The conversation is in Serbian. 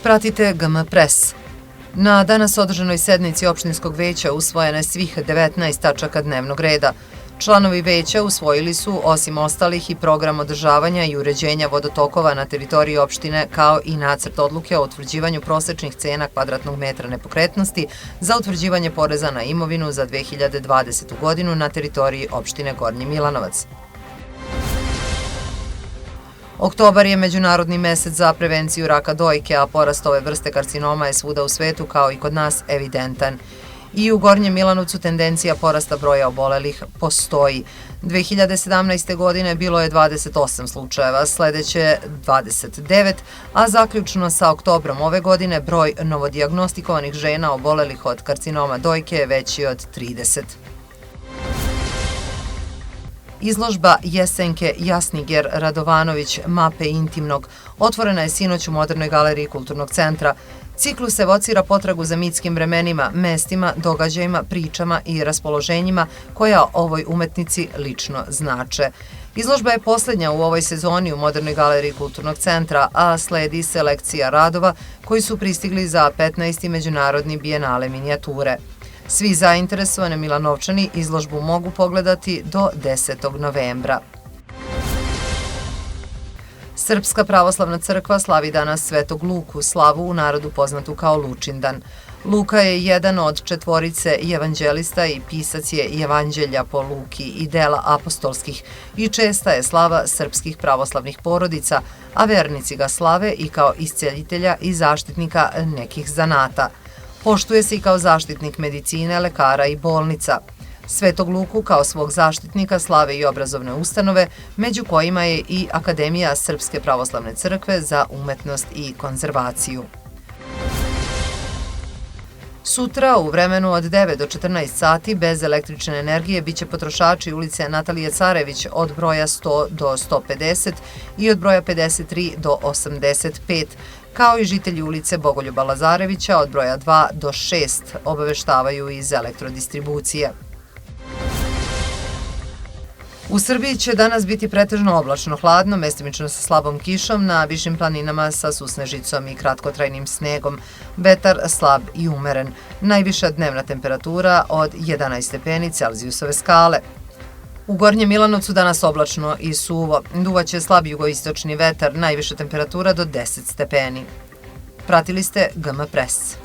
Pratite GM Press. Na danas održanoj sednici opštinskog veća usvojeno je svih 19 tačaka dnevnog reda. Članovi veća usvojili su, osim ostalih, i program održavanja i uređenja vodotokova na teritoriji opštine, kao i nacrt odluke o utvrđivanju prosečnih cena kvadratnog metra nepokretnosti za utvrđivanje poreza na imovinu za 2020. godinu na teritoriji opštine Gornji Milanovac. Oktobar je međunarodni mesec za prevenciju raka dojke, a porast ove vrste karcinoma je svuda u svetu, kao i kod nas, evidentan. I u Gornjem Milanovcu tendencija porasta broja obolelih postoji. 2017. godine bilo je 28 slučajeva, sledeće 29, a zaključno sa oktobrom ove godine broj novodiagnostikovanih žena obolelih od karcinoma dojke je veći od 30. Izložba Jesenke Jasniger Radovanović Mape intimnog otvorena je sinoć u Modernoj galeriji Kulturnog centra. Ciklus evocira potragu za mitskim vremenima, mestima, događajima, pričama i raspoloženjima koja ovoj umetnici lično znače. Izložba je poslednja u ovoj sezoni u Modernoj galeriji Kulturnog centra, a sledi selekcija radova koji su pristigli za 15. međunarodni bijenale minijature. Svi zainteresovani Milanovčani izložbu mogu pogledati do 10. novembra. Srpska pravoslavna crkva slavi danas Svetog Luku, slavu u narodu poznatu kao Lučindan. Luka je jedan od četvorice evanđelista i pisac je evanđelja po Luki i dela apostolskih i česta je slava srpskih pravoslavnih porodica, a vernici ga slave i kao isceljitelja i zaštitnika nekih zanata. Poštuje se i kao zaštitnik medicine, lekara i bolnica. Svetog Luku kao svog zaštitnika slave i obrazovne ustanove, među kojima je i Akademija Srpske pravoslavne crkve za umetnost i konzervaciju. Sutra u vremenu od 9 do 14 sati bez električne energije biće potrošači ulice Natalije Carević od broja 100 do 150 i od broja 53 do 85, kao i žitelji ulice Bogoljuba Lazarevića od broja 2 do 6, obaveštavaju iz elektrodistribucije. U Srbiji će danas biti pretežno oblačno hladno, mestimično sa slabom kišom, na višim planinama sa susnežicom i kratkotrajnim snegom, vetar slab i umeren. Najviša dnevna temperatura od 11 stepeni Celzijusove skale. U Gornjem Milanovcu danas oblačno i suvo, duvaće slab jugoistočni vetar, najviša temperatura do 10 stepeni. Pratili ste GM Press.